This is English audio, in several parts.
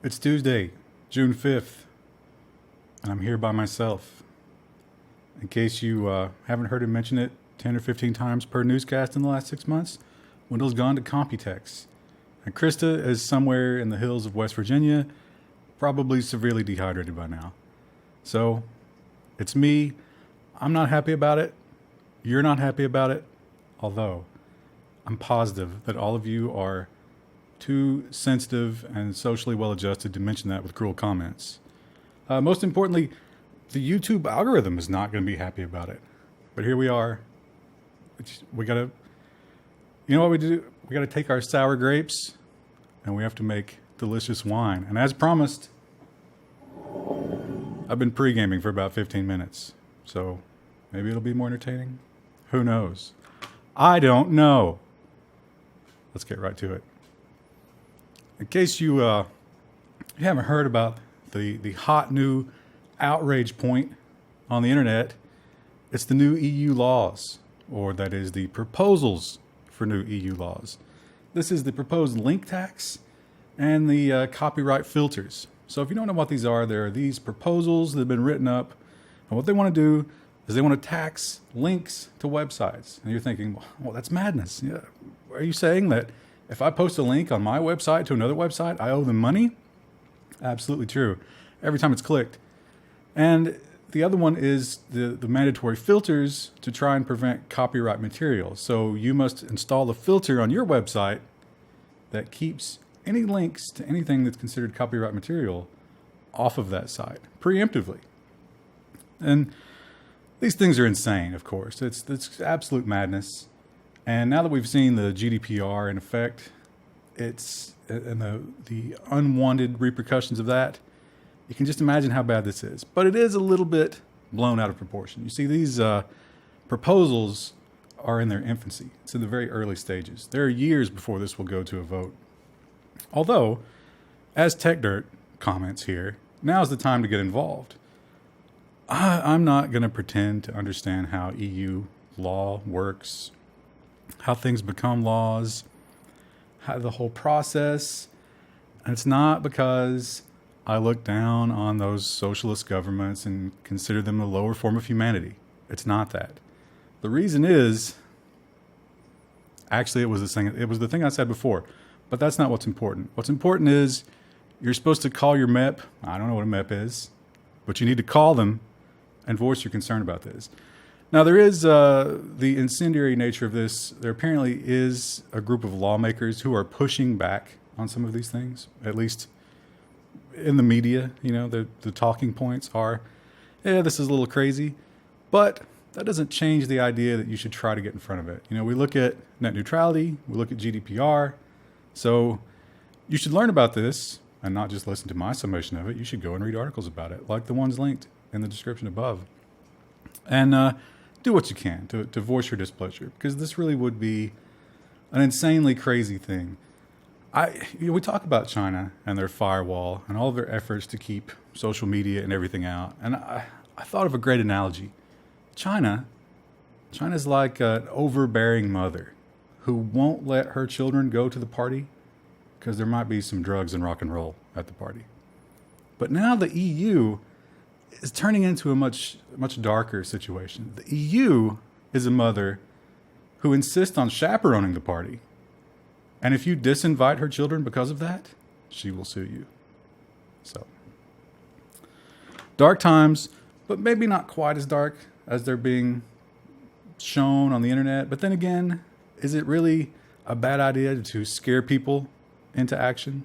It's Tuesday, June 5th, and I'm here by myself. In case you haven't heard him mention it 10 or 15 times per newscast in the last 6 months, Wendell's gone to Computex. And Krista is somewhere in the hills of West Virginia, probably severely dehydrated by now. So, it's me. I'm not happy about it. You're not happy about it. Although, I'm positive that all of you are too sensitive and socially well-adjusted to mention that with cruel comments. Most importantly, the YouTube algorithm is not going to be happy about it. But here we are. We gotta, you know what we do? We gotta take our sour grapes and we have to make delicious wine. And as promised, I've been pre-gaming for about 15 minutes. So maybe it'll be more entertaining. Who knows? I don't know. Let's get right to it. In case you haven't heard about the hot new outrage point on the internet, it's the new EU laws, or that is the proposals for new EU laws. This is the proposed link tax and the copyright filters. So if you don't know what these are, there are these proposals that have been written up, and what they want to do is they want to tax links to websites. And you're thinking, well, that's madness. Yeah. Are you saying that if I post a link on my website to another website, I owe them money? Absolutely true. Every time it's clicked. And the other one is the mandatory filters to try and prevent copyright material. So you must install a filter on your website that keeps any links to anything that's considered copyright material off of that site preemptively. And these things are insane, of course. It's absolute madness. And now that we've seen the GDPR in effect, and the unwanted repercussions of that, you can just imagine how bad this is. But it is a little bit blown out of proportion. You see, these proposals are in their infancy. It's in the very early stages. There are years before this will go to a vote. Although, as TechDirt comments here, now's the time to get involved. I'm not going to pretend to understand how EU law works, how things become laws, how the whole process. And it's not because I look down on those socialist governments and consider them a lower form of humanity. It's not that. The reason is, actually, it was the thing I said before, but that's not what's important. What's important is you're supposed to call your MEP. I don't know what a MEP is, but you need to call them and voice your concern about this. Now, there is the incendiary nature of this. There apparently is a group of lawmakers who are pushing back on some of these things, at least in the media. You know, the talking points are, yeah, this is a little crazy, but that doesn't change the idea that you should try to get in front of it. You know, we look at net neutrality, we look at GDPR, so you should learn about this and not just listen to my summation of it. You should go and read articles about it, like the ones linked in the description above. And do what you can to voice your displeasure, because this really would be an insanely crazy thing. We talk about China and their firewall and all of their efforts to keep social media and everything out. And I thought of a great analogy. China's like an overbearing mother who won't let her children go to the party because there might be some drugs and rock and roll at the party. But now the EU is turning into a much darker situation. The EU is a mother who insists on chaperoning the party. And if you disinvite her children because of that, she will sue you. So, dark times, but maybe not quite as dark as they're being shown on the internet. But then again, is it really a bad idea to scare people into action?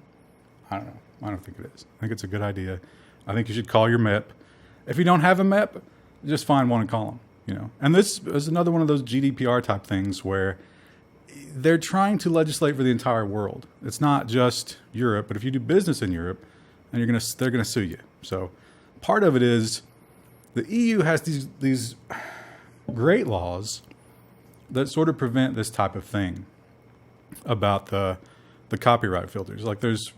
I don't know. I don't think it is. I think it's a good idea. I think you should call your MEP. If you don't have a MEP, just find one and call them, you know. And this is another one of those GDPR type things where they're trying to legislate for the entire world. It's not just Europe, but if you do business in Europe, and they're gonna sue you. So part of it is the EU has these great laws that sort of prevent this type of thing about the copyright filters. Like there's,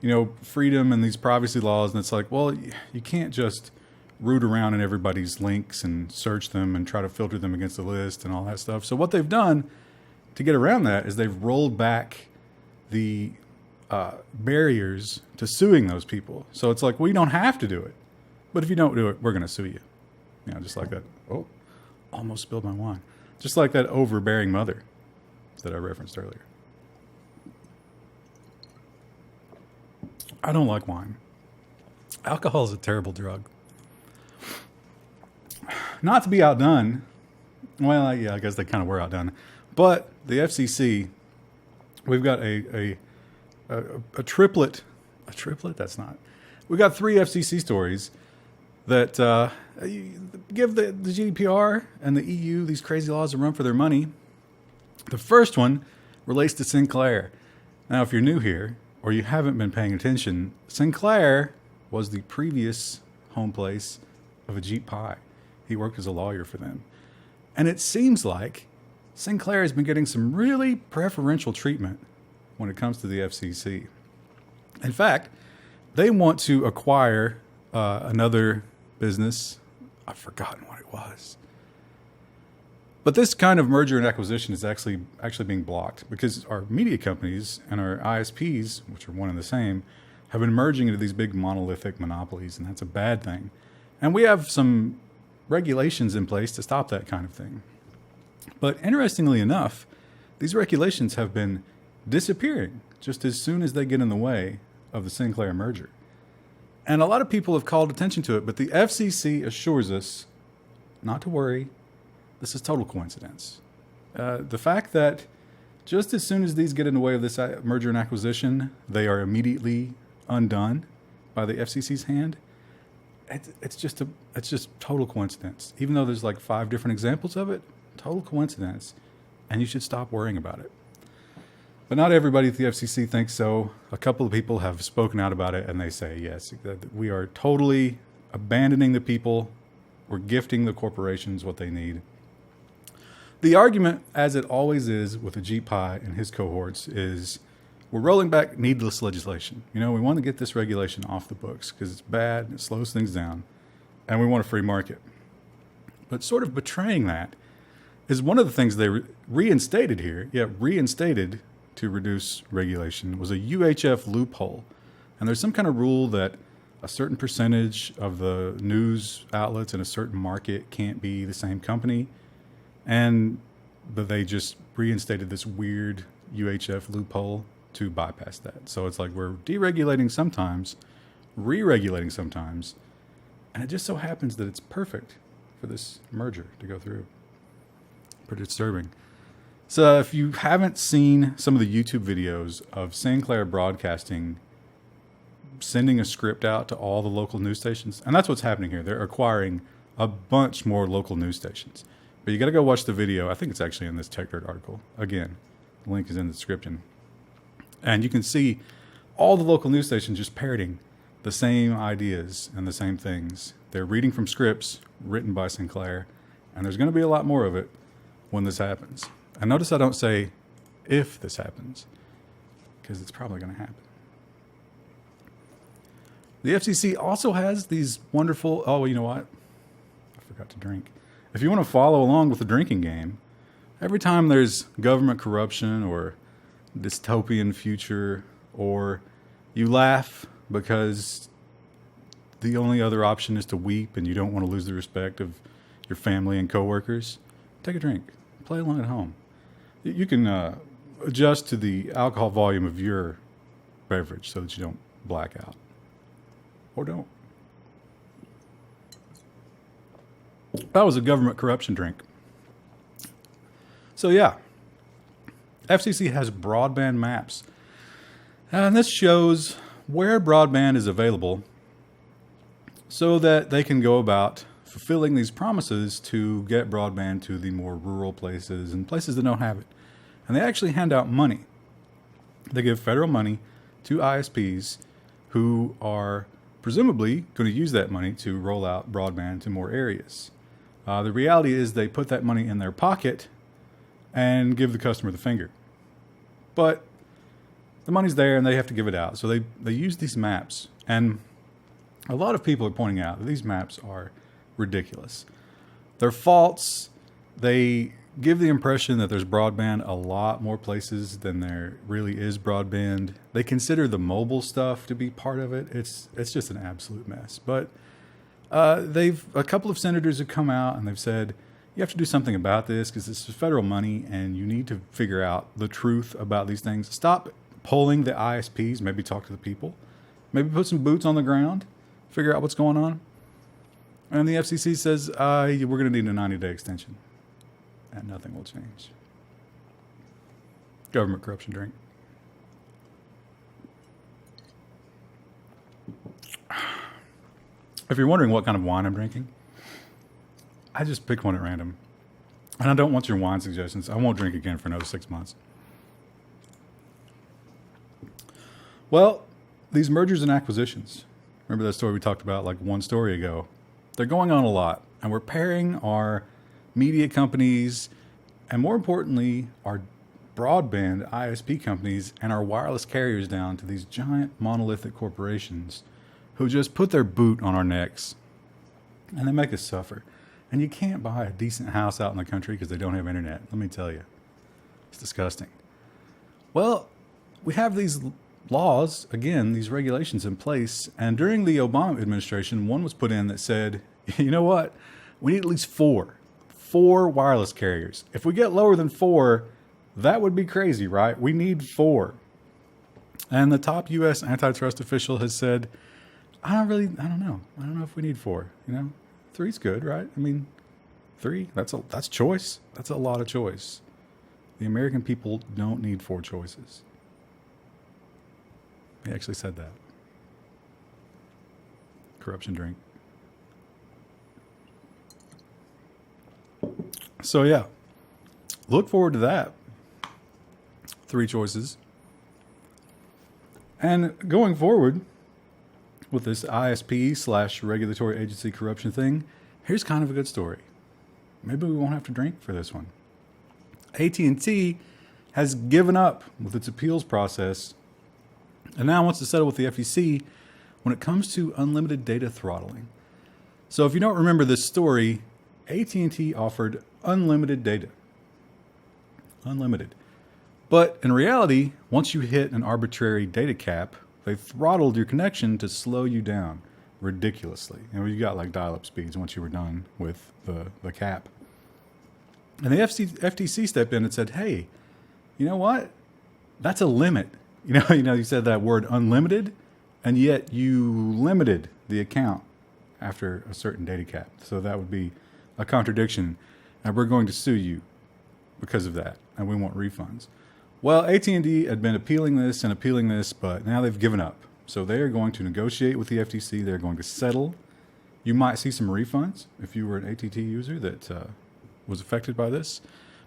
you know, freedom and these privacy laws, and it's like, well, you can't just root around in everybody's links and search them and try to filter them against the list and all that stuff. So what they've done to get around that is they've rolled back the barriers to suing those people. So it's like, well, you don't have to do it. But if you don't do it, we're going to sue you. You know, just like that. Oh, almost spilled my wine. Just like that overbearing mother that I referenced earlier. I don't like wine. Alcohol is a terrible drug. Not to be outdone. Well, yeah, I guess they kind of were outdone. But the FCC, we've got a triplet. A triplet? That's not. We've got 3 FCC stories that give the GDPR and the EU these crazy laws a run for their money. The first one relates to Sinclair. Now, if you're new here or you haven't been paying attention, Sinclair was the previous home place of Ajit Pai. He worked as a lawyer for them. And it seems like Sinclair has been getting some really preferential treatment when it comes to the FCC. In fact, they want to acquire another business. I've forgotten what it was. But this kind of merger and acquisition is actually being blocked because our media companies and our ISPs, which are one and the same, have been merging into these big monolithic monopolies, and that's a bad thing. And we have some regulations in place to stop that kind of thing. But interestingly enough, these regulations have been disappearing just as soon as they get in the way of the Sinclair merger. And a lot of people have called attention to it, but the FCC assures us not to worry. This is total coincidence. The fact that just as soon as these get in the way of this merger and acquisition, they are immediately undone by the FCC's hand. It's just total coincidence. Even though there's like 5 different examples of it, total coincidence, and you should stop worrying about it. But not everybody at the FCC thinks so. A couple of people have spoken out about it, and they say, yes, that we are totally abandoning the people. We're gifting the corporations what they need. The argument, as it always is with Ajit Pai and his cohorts, is we're rolling back needless legislation. You know, we want to get this regulation off the books because it's bad, it slows things down, and we want a free market. But sort of betraying that is one of the things they reinstated here, reinstated to reduce regulation, was a UHF loophole. And there's some kind of rule that a certain percentage of the news outlets in a certain market can't be the same company. And they just reinstated this weird UHF loophole to bypass that. So it's like we're deregulating sometimes, re-regulating sometimes, and it just so happens that it's perfect for this merger to go through. Pretty disturbing. So if you haven't seen some of the YouTube videos of Sinclair Broadcasting sending a script out to all the local news stations, and that's what's happening here. They're acquiring a bunch more local news stations. But you got to go watch the video. I think it's actually in this TechDirt article. Again, the link is in the description. And you can see all the local news stations just parroting the same ideas and the same things. They're reading from scripts written by Sinclair, and there's going to be a lot more of it when this happens. And notice I don't say if this happens, because it's probably going to happen. The FCC also has these wonderful, oh, you know what? I forgot to drink. If you want to follow along with the drinking game, every time there's government corruption or dystopian future, or you laugh because the only other option is to weep and you don't want to lose the respect of your family and coworkers, take a drink. Play along at home. You can adjust to the alcohol volume of your beverage so that you don't black out. Or don't. That was a government corruption drink. So yeah, FCC has broadband maps. And this shows where broadband is available so that they can go about fulfilling these promises to get broadband to the more rural places and places that don't have it. And they actually hand out money. They give federal money to ISPs who are presumably going to use that money to roll out broadband to more areas. The reality is they put that money in their pocket and give the customer the finger. But the money's there and they have to give it out. So they use these maps. And a lot of people are pointing out that these maps are ridiculous. They're false. They give the impression that there's broadband a lot more places than there really is broadband. They consider the mobile stuff to be part of it. It's just an absolute mess. But a couple of senators have come out and they've said, you have to do something about this because this is federal money and you need to figure out the truth about these things. Stop polling the ISPs, maybe talk to the people, maybe put some boots on the ground, figure out what's going on. And the FCC says, we're going to need a 90-day extension. And nothing will change. Government corruption drink. If you're wondering what kind of wine I'm drinking, I just pick one at random. And I don't want your wine suggestions. I won't drink again for another 6 months. Well, these mergers and acquisitions. Remember that story we talked about like one story ago? They're going on a lot. And we're pairing our media companies, and more importantly, our broadband ISP companies and our wireless carriers down to these giant monolithic corporations who just put their boot on our necks and they make us suffer. And you can't buy a decent house out in the country because they don't have internet. Let me tell you, it's disgusting. Well, we have these laws, again, these regulations in place. And during the Obama administration, one was put in that said, you know what? We need at least four wireless carriers. If we get lower than 4, that would be crazy, right? We need 4. And the top U.S. antitrust official has said, I don't know. I don't know if we need 4. 3's good, right? I mean, 3, that's choice. That's a lot of choice. The American people don't need 4 choices. He actually said that. Corruption drink. So yeah, look forward to that. 3 choices. And going forward with this ISP/regulatory agency corruption thing, here's kind of a good story. Maybe we won't have to drink for this one. AT&T has given up with its appeals process and now wants to settle with the FTC when it comes to unlimited data throttling. So if you don't remember this story, AT&T offered unlimited data. Unlimited. But in reality, once you hit an arbitrary data cap, they throttled your connection to slow you down ridiculously. You got like dial-up speeds once you were done with the cap. And the FTC stepped in and said, hey, you know what? That's a limit. You said that word unlimited, and yet you limited the account after a certain data cap. So that would be a contradiction, and we're going to sue you because of that, and we want refunds. Well, AT&T had been appealing this, but now they've given up. So they are going to negotiate with the FTC. They're going to settle. You might see some refunds if you were an AT&T user that was affected by this.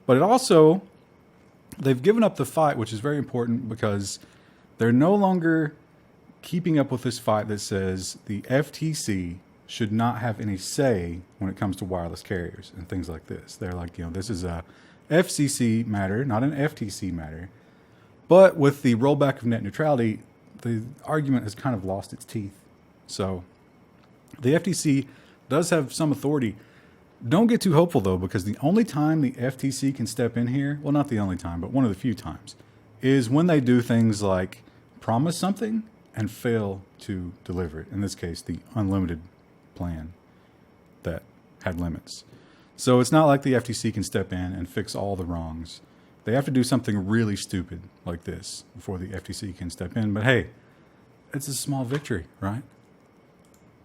But it also, they've given up the fight, which is very important because they're no longer keeping up with this fight that says the FTC should not have any say when it comes to wireless carriers and things like this. They're like, this is a FCC matter, not an FTC matter. But with the rollback of net neutrality, the argument has kind of lost its teeth. So the FTC does have some authority. Don't get too hopeful, though, because the only time the FTC can step in here, well, not the only time, but one of the few times, is when they do things like promise something and fail to deliver it. In this case, the unlimited plan that had limits. So it's not like the FTC can step in and fix all the wrongs. They have to do something really stupid like this before the FTC can step in. But hey, it's a small victory, right?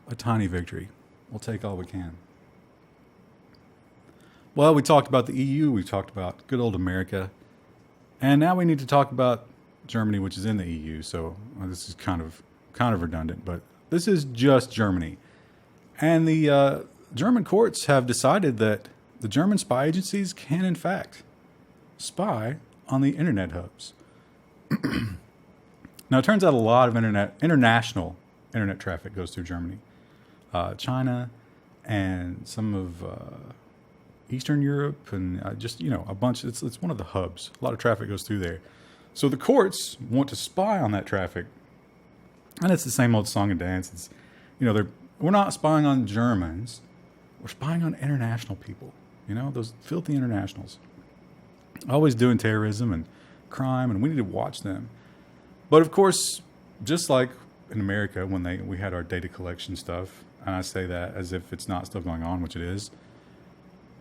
A tiny victory. We'll take all we can. Well, we talked about the EU. We talked about good old America. And now we need to talk about Germany, which is in the EU. So this is kind of redundant, but this is just Germany. And the German courts have decided that the German spy agencies can, in fact, spy on the internet hubs. Now, it turns out a lot of international internet traffic goes through Germany. China and some of Eastern Europe and a bunch. It's one of the hubs. A lot of traffic goes through there. So the courts want to spy on that traffic. And it's the same old song and dance. It's, we're not spying on Germans. We're spying on international people, those filthy internationals. always doing terrorism and crime, and we need to watch them. But of course, just like in America when we had our data collection stuff, and I say that as if it's not still going on, which it is,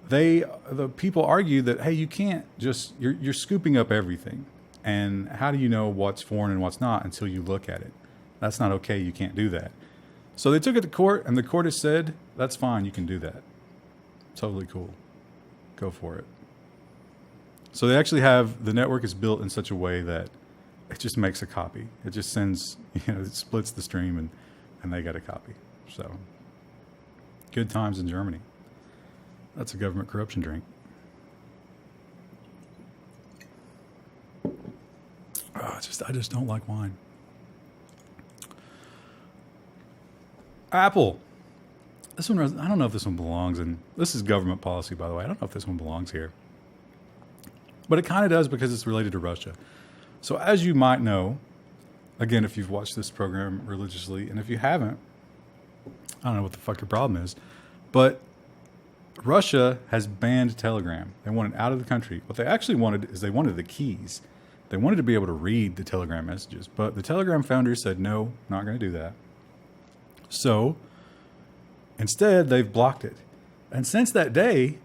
the people argue that, hey, you can't just, you're scooping up everything. And how do you know what's foreign and what's not until you look at it? That's not okay. You can't do that. So they took it to court, and the court has said, that's fine. You can do that. Totally cool. Go for it. So they actually have, the network is built in such a way that it just makes a copy. It just sends, it splits the stream and they got a copy. So good times in Germany. That's a government corruption drink. Oh, I just don't like wine. Apple. This one, I don't know if this one belongs in, this is government policy, by the way. I don't know if this one belongs here. But it kind of does because it's related to Russia. So as you might know, again, if you've watched this program religiously, and if you haven't, I don't know what the fuck your problem is, but Russia has banned Telegram. They want it out of the country. What they actually wanted is they wanted the keys. They wanted to be able to read the Telegram messages, but the Telegram founders said, no, not going to do that. So instead, they've blocked it. And since that day,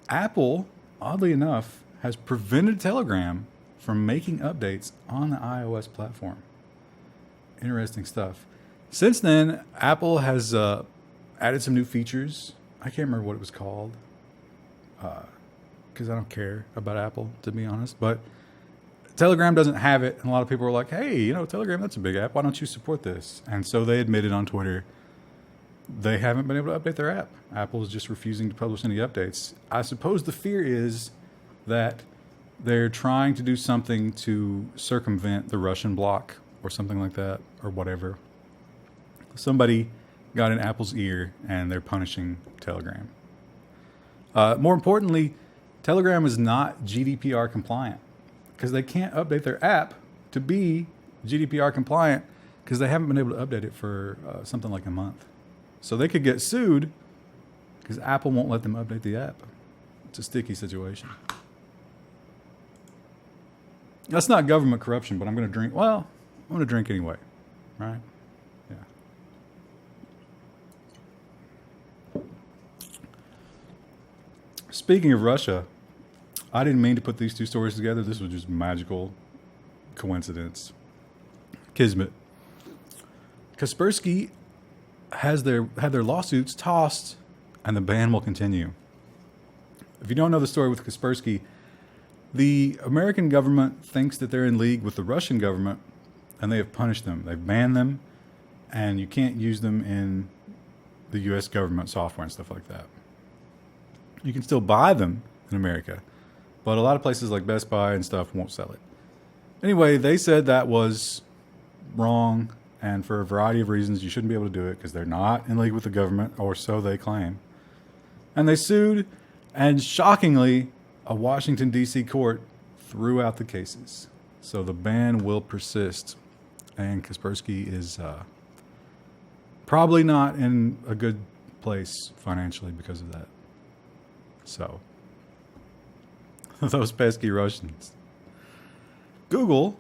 Apple, oddly enough, has prevented Telegram from making updates on the iOS platform. Interesting stuff. Since then, Apple has added some new features. I can't remember what it was called because I don't care about Apple, to be honest. But Telegram doesn't have it. And a lot of people are like, hey, Telegram, that's a big app. Why don't you support this? And so they admitted on Twitter they haven't been able to update their app. Apple is just refusing to publish any updates. I suppose the fear is that they're trying to do something to circumvent the Russian bloc or something like that, or whatever. Somebody got in Apple's ear and they're punishing Telegram. More importantly, Telegram is not GDPR compliant because they can't update their app to be GDPR compliant because they haven't been able to update it for something like a month. So they could get sued because Apple won't let them update the app. It's a sticky situation. That's not government corruption, but I'm going to drink. Well, I'm going to drink anyway, right? Yeah. Speaking of Russia, I didn't mean to put these two stories together. This was just magical coincidence. Kismet. Kaspersky had their lawsuits tossed, and the ban will continue. If you don't know the story with Kaspersky, the American government thinks that they're in league with the Russian government, and they have punished them. They've banned them, and you can't use them in the U.S. government software and stuff like that. You can still buy them in America, but a lot of places like Best Buy and stuff won't sell it. Anyway, they said that was wrong, and for a variety of reasons, you shouldn't be able to do it because they're not in league with the government, or so they claim. And they sued, and shockingly, a Washington, D.C. court threw out the cases. So the ban will persist, and Kaspersky is probably not in a good place financially because of that. So, those pesky Russians. Google,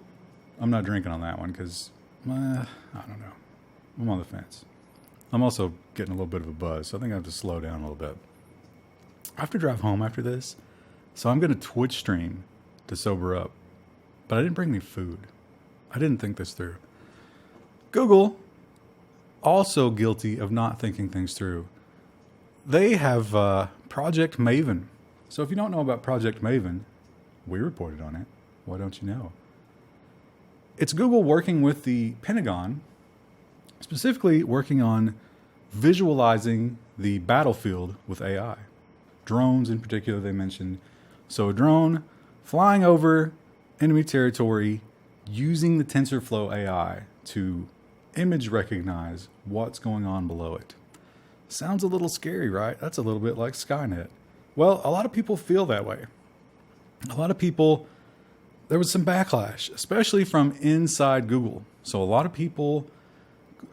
I'm not drinking on that one because, I don't know. I'm on the fence. I'm also getting a little bit of a buzz, so I think I have to slow down a little bit. I have to drive home after this, so I'm going to Twitch stream to sober up. But I didn't bring any food. I didn't think this through. Google, also guilty of not thinking things through. They have Project Maven. So if you don't know about Project Maven, we reported on it. Why don't you know? It's Google working with the Pentagon, specifically working on visualizing the battlefield with AI. Drones in particular, they mentioned. So a drone flying over enemy territory using the TensorFlow AI to image recognize what's going on below it. Sounds a little scary, right? That's a little bit like Skynet. Well, a lot of people feel that way. A lot of people, there was some backlash, especially from inside Google. So a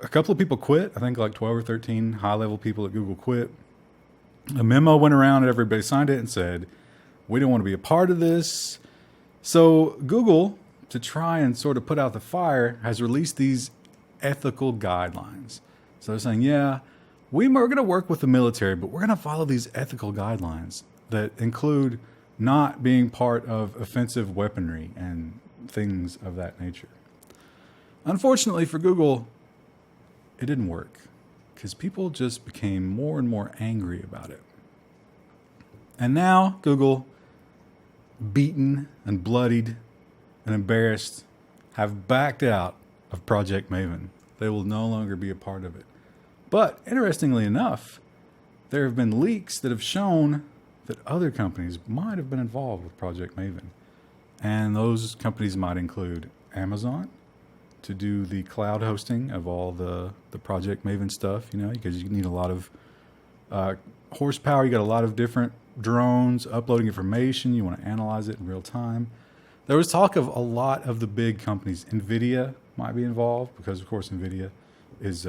couple of people quit. I think like 12 or 13 high-level people at Google quit. A memo went around and everybody signed it and said, we don't want to be a part of this. So Google, to try and sort of put out the fire, has released these ethical guidelines. So they're saying, yeah, we're going to work with the military, but we're going to follow these ethical guidelines that include not being part of offensive weaponry and things of that nature. Unfortunately for Google, it didn't work because people just became more and more angry about it. And now Google, beaten and bloodied and embarrassed, have backed out of Project Maven. They will no longer be a part of it. But interestingly enough, there have been leaks that have shown that other companies might have been involved with Project Maven. And those companies might include Amazon to do the cloud hosting of all the Project Maven stuff, because you need a lot of horsepower. You got a lot of different drones uploading information. You want to analyze it in real time. There was talk of a lot of the big companies. NVIDIA might be involved because, of course, NVIDIA is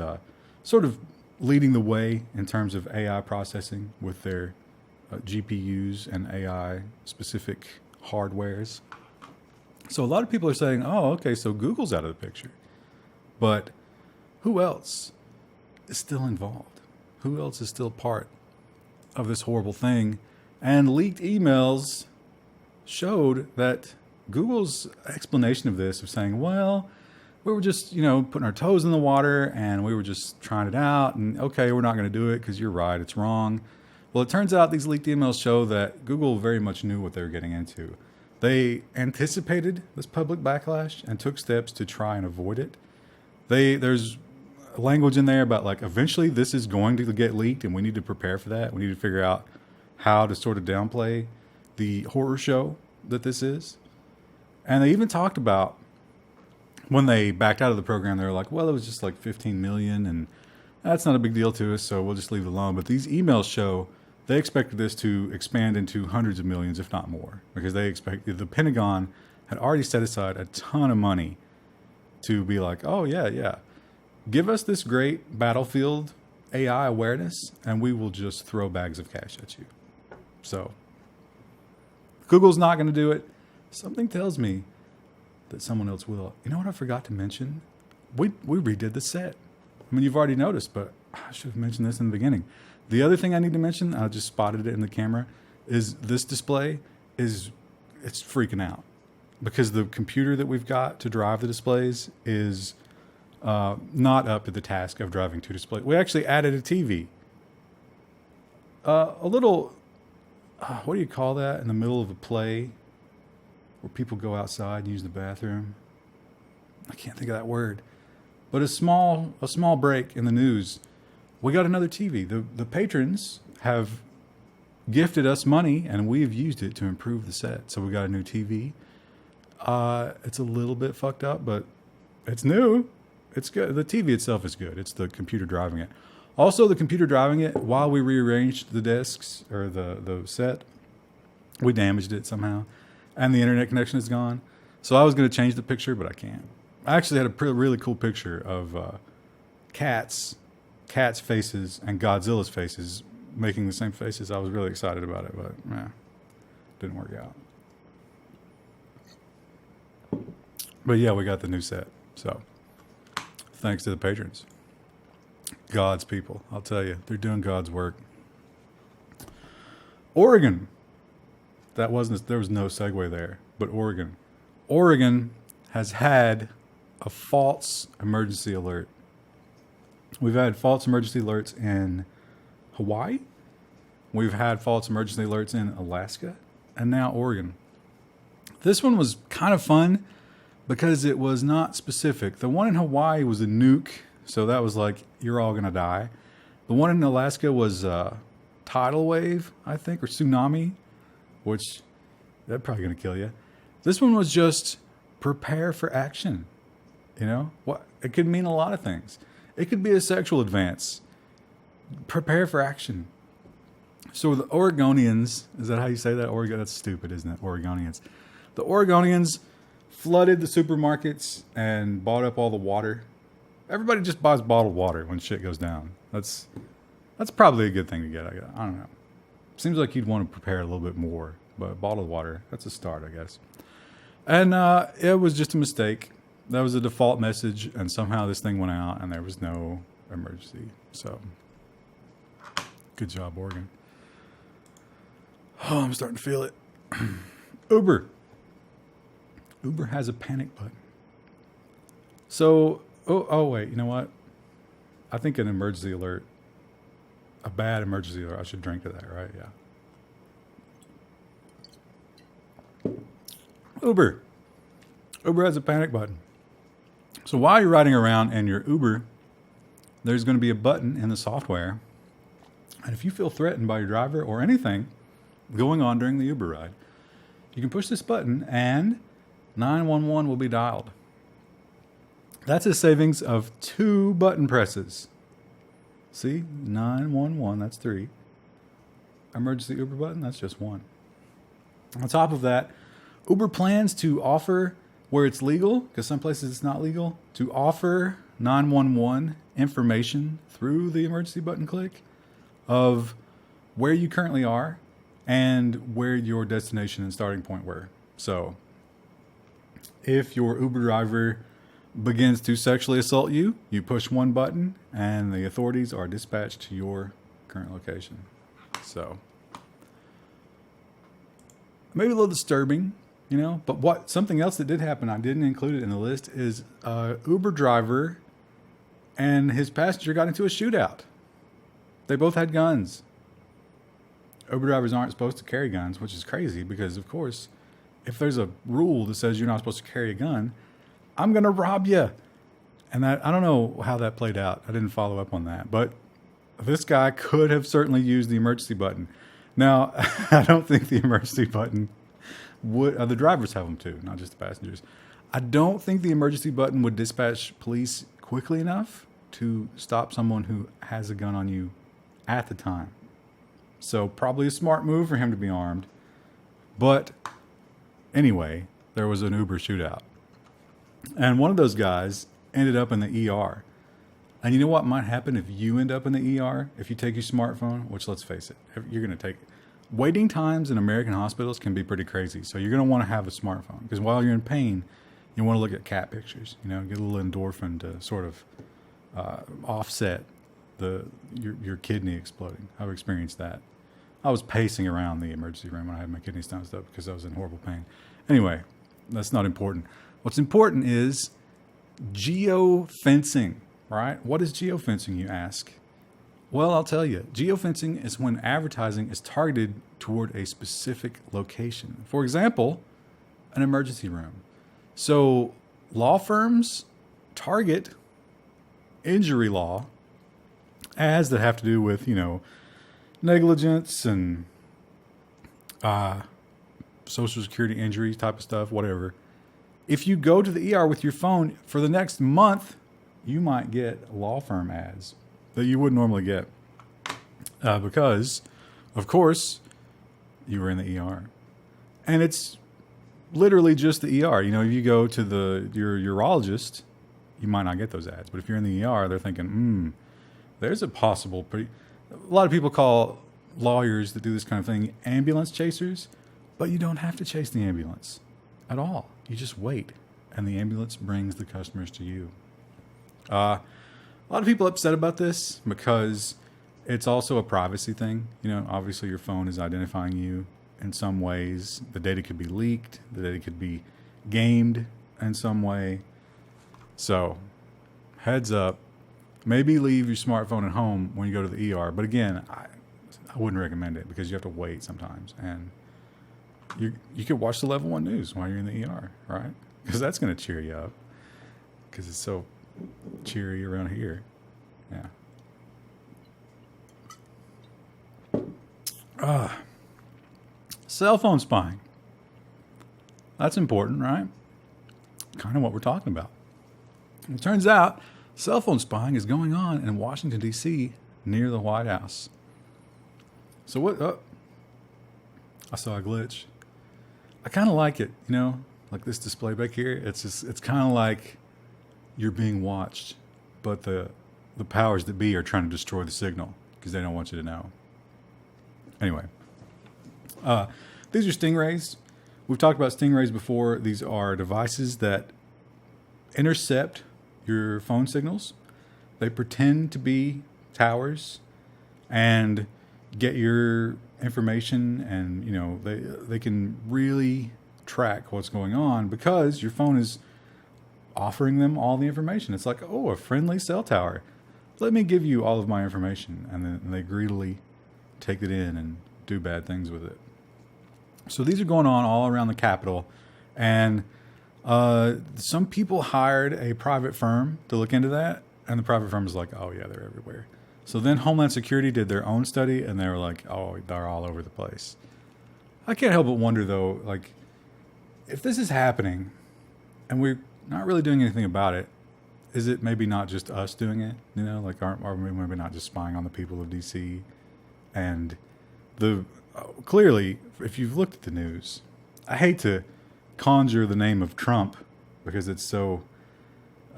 sort of leading the way in terms of AI processing with their GPUs and AI-specific hardwares. So a lot of people are saying, oh, okay, so Google's out of the picture. But who else is still involved? Who else is still part of this horrible thing? And leaked emails showed that Google's explanation of this, of saying, well, we were just, putting our toes in the water and we were just trying it out. And okay, we're not going to do it because you're right, it's wrong. Well, it turns out these leaked emails show that Google very much knew what they were getting into. They anticipated this public backlash and took steps to try and avoid it. There's language in there about eventually this is going to get leaked and we need to prepare for that. We need to figure out how to sort of downplay the horror show that this is. And they even talked about when they backed out of the program, they were like, well, it was just 15 million and that's not a big deal to us, so we'll just leave it alone. But these emails show they expected this to expand into hundreds of millions, if not more, because they expected the Pentagon had already set aside a ton of money to be like, oh, yeah, give us this great battlefield AI awareness, and we will just throw bags of cash at you. So Google's not going to do it. Something tells me that someone else will. You know what I forgot to mention? We redid the set. I mean, you've already noticed, but I should have mentioned this in the beginning. The other thing I need to mention, I just spotted it in the camera, is this display it's freaking out because the computer that we've got to drive the displays is not up to the task of driving two displays. We actually added a TV. A little, what do you call that in the middle of a play where people go outside and use the bathroom? I can't think of that word. But a small break in the news. We got another TV. The patrons have gifted us money, and we've used it to improve the set. So we got a new TV. It's a little bit fucked up, but it's new. It's good. The TV itself is good. It's the computer driving it. Also, the computer driving it, while we rearranged the discs or the set, we damaged it somehow, and the internet connection is gone. So I was going to change the picture, but I can't. I actually had a really cool picture of cats' faces and Godzilla's faces making the same faces. I was really excited about it, but didn't work out. But yeah, we got the new set. So thanks to the patrons. God's people, I'll tell you, they're doing God's work. Oregon. There was no segue there, but Oregon. Oregon has had a false emergency alert. We've had false emergency alerts in Hawaii. We've had false emergency alerts in Alaska, and now Oregon. This one was kind of fun because it was not specific. The one in Hawaii was a nuke, so that was like, you're all going to die. The one in Alaska was tidal wave, I think, or tsunami, which that's probably going to kill you. This one was just prepare for action. What it could mean a lot of things. It could be a sexual advance. Prepare for action. So the Oregonians, is that how you say that? Oregon, that's stupid, isn't it? Oregonians. The Oregonians flooded the supermarkets and bought up all the water. Everybody just buys bottled water when shit goes down. That's probably a good thing to get. I don't know. Seems like you'd want to prepare a little bit more, but bottled water, that's a start, I guess. And it was just a mistake. That was a default message, and somehow this thing went out, and there was no emergency. So, good job, Oregon. Oh, I'm starting to feel it. Uber. Uber has a panic button. So, wait, you know what? I think an emergency alert, a bad emergency alert, I should drink to that, right? Yeah. Uber. Uber has a panic button. So while you're riding around in your Uber, there's going to be a button in the software. And if you feel threatened by your driver or anything going on during the Uber ride, you can push this button and 911 will be dialed. That's a savings of 2 button presses. See, 911, that's 3. Emergency Uber button, that's just 1. On top of that, Uber plans to offer, where it's legal, because some places it's not legal, to offer 911 information through the emergency button click of where you currently are and where your destination and starting point were. So if your Uber driver begins to sexually assault you, you push 1 button and the authorities are dispatched to your current location. So maybe a little disturbing, you know, but something else that did happen, I didn't include it in the list, is Uber driver and his passenger got into a shootout. They both had guns. Uber drivers aren't supposed to carry guns, which is crazy because, of course, if there's a rule that says you're not supposed to carry a gun, I'm going to rob you. And I don't know how that played out. I didn't follow up on that. But this guy could have certainly used the emergency button. Now, I don't think the emergency button would, the drivers have them too, not just the passengers. I don't think the emergency button would dispatch police quickly enough to stop someone who has a gun on you at the time. So probably a smart move for him to be armed. But anyway, there was an Uber shootout. And one of those guys ended up in the ER. And you know what might happen if you end up in the ER? If you take your smartphone, which let's face it, you're going to take it. Waiting times in American hospitals can be pretty crazy. So you're going to want to have a smartphone because while you're in pain, you want to look at cat pictures, you know, get a little endorphin to sort of offset your kidney exploding. I've experienced that. I was pacing around the emergency room when I had my kidney stones up because I was in horrible pain. Anyway, that's not important. What's important is geofencing, right? What is geofencing, you ask? Well, I'll tell you. Geofencing is when advertising is targeted toward a specific location. For example, an emergency room. So law firms target injury law ads that have to do with, you know, negligence and social security injuries type of stuff, whatever. If you go to the ER with your phone for the next month, you might get law firm ads that you wouldn't normally get because, of course, you were in the ER. And it's literally just the ER. You know, if you go to your urologist, you might not get those ads. But if you're in the ER, they're thinking, there's a possible a lot of people call lawyers that do this kind of thing ambulance chasers, but you don't have to chase the ambulance at all. You just wait, and the ambulance brings the customers to you. A lot of people are upset about this because it's also a privacy thing. You know, obviously your phone is identifying you in some ways. The data could be leaked. The data could be gamed in some way. So, heads up. Maybe leave your smartphone at home when you go to the ER. But again, I wouldn't recommend it because you have to wait sometimes. And you could watch the Level 1 news while you're in the ER, right? Because that's going to cheer you up. Because it's so cheery around here. Yeah. Cell phone spying. That's important, right? Kind of what we're talking about. It turns out cell phone spying is going on in Washington, D.C. near the White House. So what? I saw a glitch. I kind of like it, you know, like this display back here. It's kind of like you're being watched, but the powers that be are trying to destroy the signal because they don't want you to know. Anyway, these are stingrays. We've talked about stingrays before. These are devices that intercept your phone signals. They pretend to be towers and get your information, and they can really track what's going on because your phone is offering them all the information. It's like, oh, a friendly cell tower. Let me give you all of my information. And then they greedily take it in and do bad things with it. So these are going on all around the Capitol. And some people hired a private firm to look into that. And the private firm was like, oh, yeah, they're everywhere. So then Homeland Security did their own study, and they were like, oh, they're all over the place. I can't help but wonder, though, like, if this is happening and we're not really doing anything about it, is it maybe not just us doing it? Like, are we maybe not just spying on the people of D.C.? And clearly, if you've looked at the news, I hate to conjure the name of Trump because it's so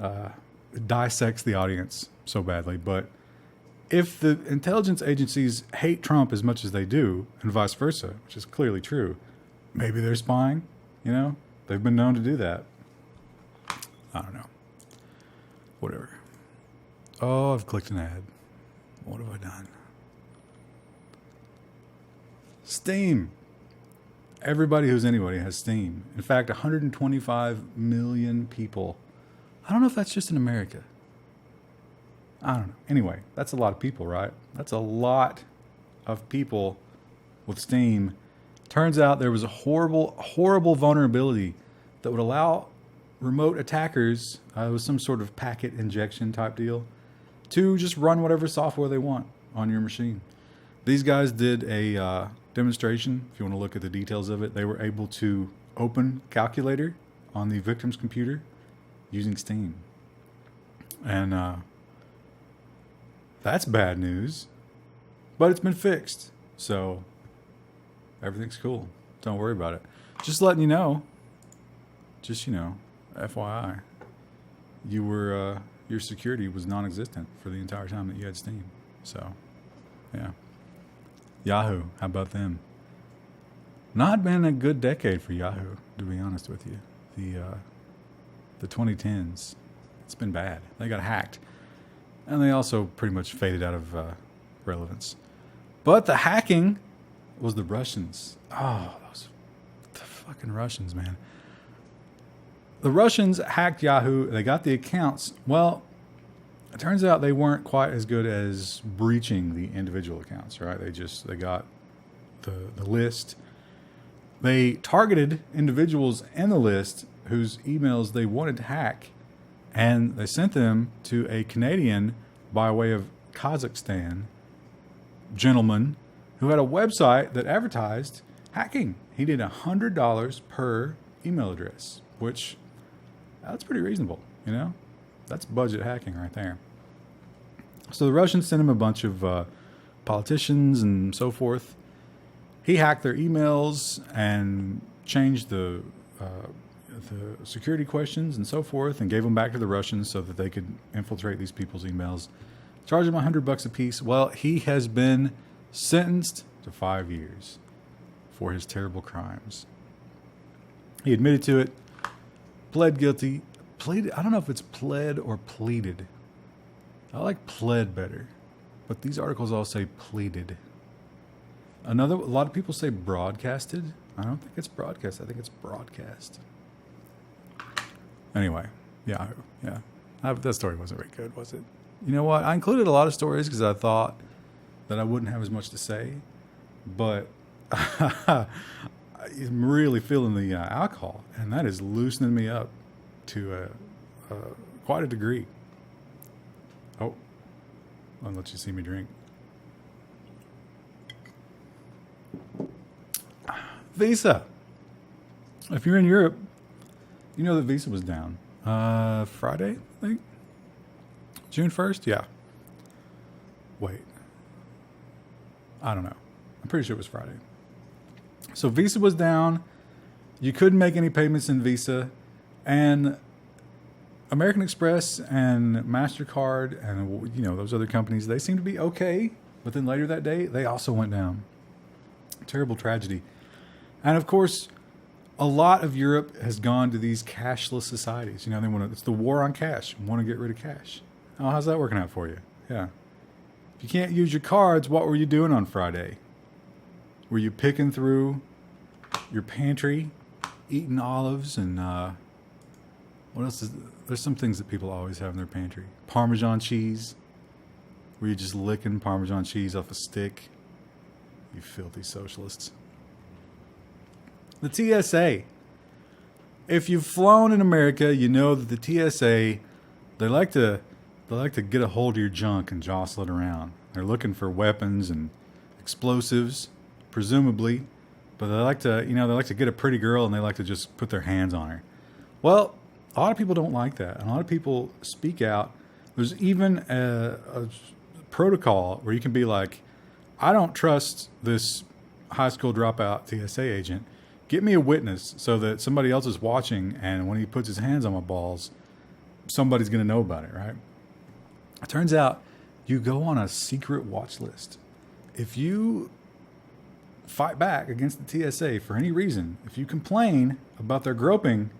it dissects the audience so badly, but if the intelligence agencies hate Trump as much as they do, and vice versa, which is clearly true, maybe they're spying. They've been known to do that. I don't know. Whatever. Oh, I've clicked an ad. What have I done? Steam. Everybody who's anybody has Steam. In fact, 125 million people. I don't know if that's just in America. I don't know. Anyway, that's a lot of people, right? That's a lot of people with Steam. Turns out there was a horrible, horrible vulnerability that would allow remote attackers, it was some sort of packet injection type deal, to just run whatever software they want on your machine. These guys did a demonstration. If you want to look at the details of it, they were able to open Calculator on the victim's computer using Steam. And that's bad news, but it's been fixed. So everything's cool. Don't worry about it. Just letting you know, FYI, your security was non-existent for the entire time that you had Steam. So, yeah. Yahoo, how about them? Not been a good decade for Yahoo, to be honest with you. The 2010s, it's been bad. They got hacked. And they also pretty much faded out of relevance. But the hacking was the Russians. Oh, the fucking Russians, man. The Russians hacked Yahoo. They got the accounts. Well, it turns out they weren't quite as good as breaching the individual accounts, right? They got the list. They targeted individuals in the list whose emails they wanted to hack, and they sent them to a Canadian by way of Kazakhstan gentleman who had a website that advertised hacking. He did $100 per email address, which that's pretty reasonable, That's budget hacking right there. So the Russians sent him a bunch of politicians and so forth. He hacked their emails and changed the security questions and so forth, and gave them back to the Russians so that they could infiltrate these people's emails. Charge them $100 a piece. Well, he has been sentenced to 5 years for his terrible crimes. He admitted to it, pled guilty. Pleaded. I don't know if it's pled or pleaded. I like pled better, but these articles all say pleaded. A lot of people say broadcasted. I don't think it's broadcast. I think it's broadcast. Anyway, yeah. That story wasn't very good, was it? You know what? I included a lot of stories because I thought that I wouldn't have as much to say, but I'm really feeling the alcohol, and that is loosening me up to quite a degree. Oh, I'll let you see me drink. Visa. If you're in Europe, you know that Visa was down. Friday, I think? June 1st? Yeah. Wait. I don't know. I'm pretty sure it was Friday. So Visa was down. You couldn't make any payments in Visa. And American Express and MasterCard and, those other companies, they seemed to be okay. But then later that day, they also went down. Terrible tragedy. And of course, A lot of Europe has gone to these cashless societies. You know, they want to, it's the war on cash. Want to get rid of cash. Oh, how's that working out for you? Yeah. If you can't use your cards, what were you doing on Friday? Were you picking through your pantry, eating olives and what else is, there's some things that people always have in their pantry. Parmesan cheese. Were you just licking Parmesan cheese off a stick? You filthy socialists. The TSA. If you've flown in America, you know that the TSA, they like to get a hold of your junk and jostle it around. They're looking for weapons and explosives, presumably, but they like to get a pretty girl and they like to just put their hands on her. Well, a lot of people don't like that. And a lot of people speak out. There's even a protocol where you can be like, I don't trust this high school dropout TSA agent. Get me a witness so that somebody else is watching, and when he puts his hands on my balls, somebody's going to know about it, right? It turns out you go on a secret watch list. If you fight back against the TSA for any reason, if you complain about their groping,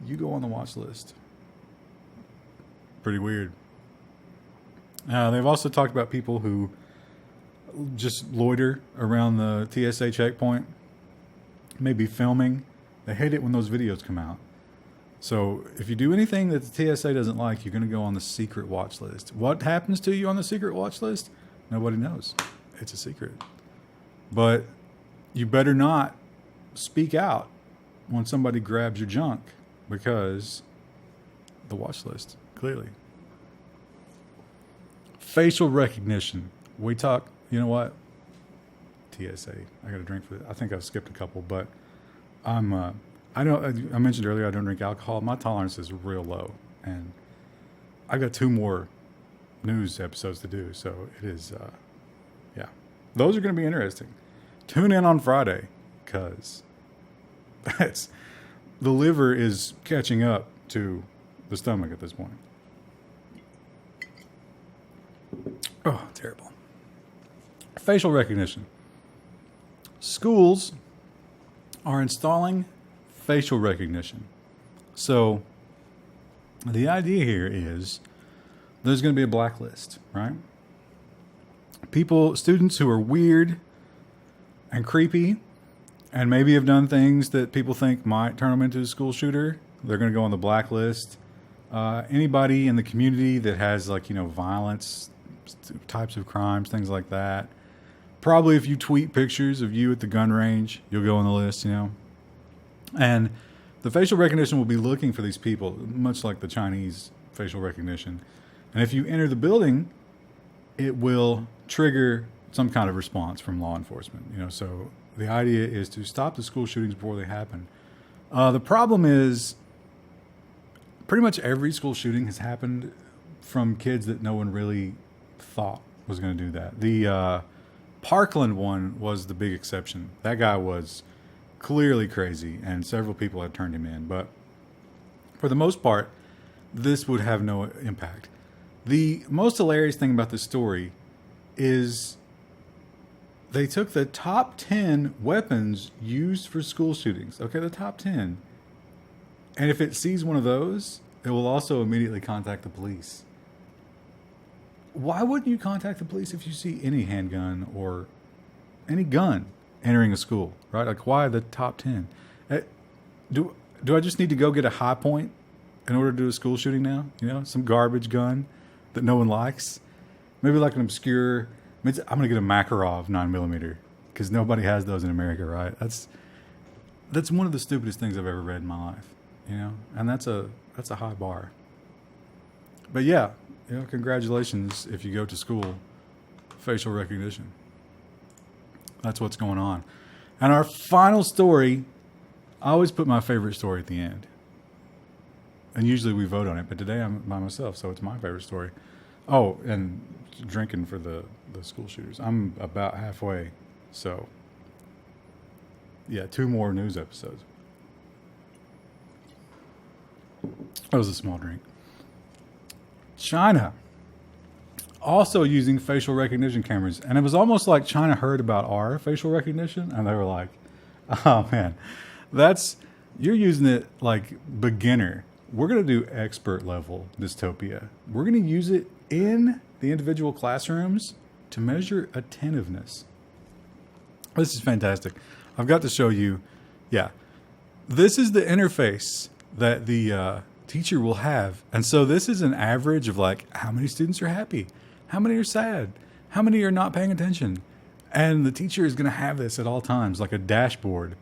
you go on the watch list. Pretty weird. They've also talked about people who just loiter around the TSA checkpoint, maybe filming. They hate it when those videos come out. So if you do anything that the TSA doesn't like, you're going to go on the secret watch list. What happens to you on the secret watch list? Nobody knows. It's a secret. But you better not speak out when somebody grabs your junk, because the watch list, clearly. Facial recognition. We talk, you know what? TSA. I got a drink for that. I think I've skipped a couple, but I mentioned earlier I don't drink alcohol. My tolerance is real low, and I got 2 more news episodes to do. So it is, yeah, those are going to be interesting. Tune in on Friday, because the liver is catching up to the stomach at this point. Oh, terrible. Facial recognition. Schools are installing facial recognition. So the idea here is there's going to be a blacklist, right? Students who are weird and creepy and maybe have done things that people think might turn them into a school shooter, they're going to go on the blacklist. Anybody in the community that has, violence, types of crimes, things like that. Probably if you tweet pictures of you at the gun range, you'll go on the list, And the facial recognition will be looking for these people, much like the Chinese facial recognition. And if you enter the building, it will trigger some kind of response from law enforcement. So the idea is to stop the school shootings before they happen. The problem is pretty much every school shooting has happened from kids that no one really thought was going to do that. The Parkland one was the big exception. That guy was clearly crazy, and several people had turned him in. But for the most part, this would have no impact. The most hilarious thing about this story is they took the top 10 weapons used for school shootings. Okay, the top 10. And if it sees one of those, it will also immediately contact the police. Why wouldn't you contact the police if you see any handgun or any gun entering a school, right? Like, why the top 10? Do I just need to go get a high point in order to do a school shooting now? Some garbage gun that no one likes? Maybe like an obscure... I'm going to get a Makarov 9mm, because nobody has those in America, right? That's one of the stupidest things I've ever read in my life, And that's a high bar. But yeah, congratulations if you go to school. Facial recognition. That's what's going on. And our final story, I always put my favorite story at the end. And usually we vote on it, but today I'm by myself, so it's my favorite story. Oh, and drinking for the school shooters. I'm about halfway, so yeah, 2 more news episodes. That was a small drink. China also using facial recognition cameras, and it was almost like China heard about our facial recognition, and they were like, "Oh man, that's You're using it like beginner. We're going to do expert level dystopia. We're going to use it in the individual classrooms to measure attentiveness. This is fantastic. I've got to show you. Yeah. This is the interface that the teacher will have. And so this is an average of like how many students are happy, how many are sad, how many are not paying attention. And the teacher is going to have this at all times, like a dashboard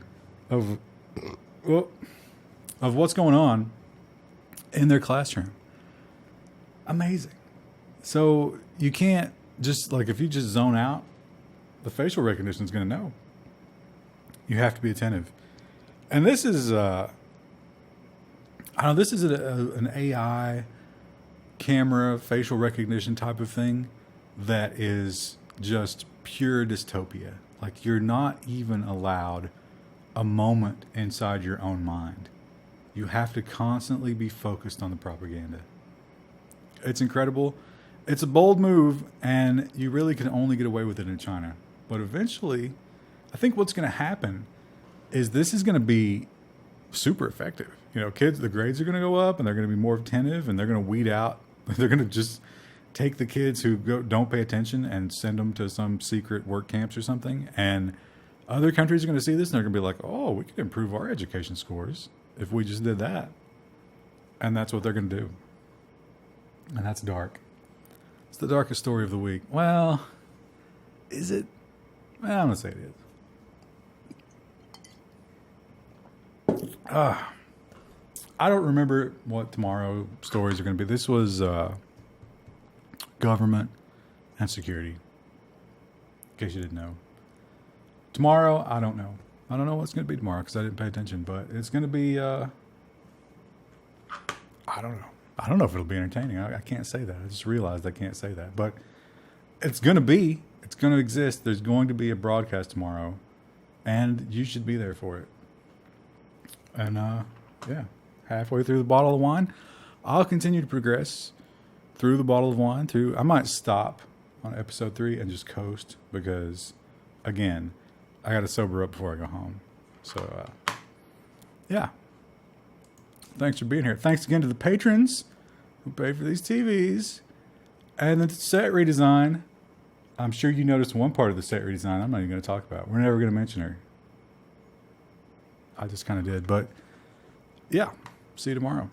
of what's going on in their classroom. Amazing. So you can't just, like, if you just zone out, the facial recognition is going to know. You have to be attentive. And this is, this is an AI camera facial recognition type of thing that is just pure dystopia. Like, you're not even allowed a moment inside your own mind. You have to constantly be focused on the propaganda. It's incredible. It's a bold move, and you really can only get away with it in China. But eventually, I think what's going to happen is this is going to be super effective. You know, kids, the grades are going to go up, and they're going to be more attentive, and they're going to weed out. They're going to just take the kids who don't pay attention and send them to some secret work camps or something. And other countries are going to see this, and they're going to be like, oh, we could improve our education scores if we just did that. And that's what they're going to do. And that's dark. It's the darkest story of the week. Well, is it? Well, I'm going to say it is. I don't remember what tomorrow stories are going to be. This was government and security, in case you didn't know. Tomorrow, I don't know. I don't know what's going to be tomorrow because I didn't pay attention, but it's going to be, I don't know. I don't know if it'll be entertaining. I can't say that. I just realized I can't say that. But it's going to be. It's going to exist. There's going to be a broadcast tomorrow, and you should be there for it. And, yeah, halfway through the bottle of wine, I'll continue to progress through the bottle of wine. I might stop on episode 3 and just coast because, again, I got to sober up before I go home. So, yeah. Thanks for being here. Thanks again to the patrons who pay for these TVs. And the set redesign. I'm sure you noticed one part of the set redesign I'm not even going to talk about. We're never going to mention her. I just kind of did. But, yeah. See you tomorrow.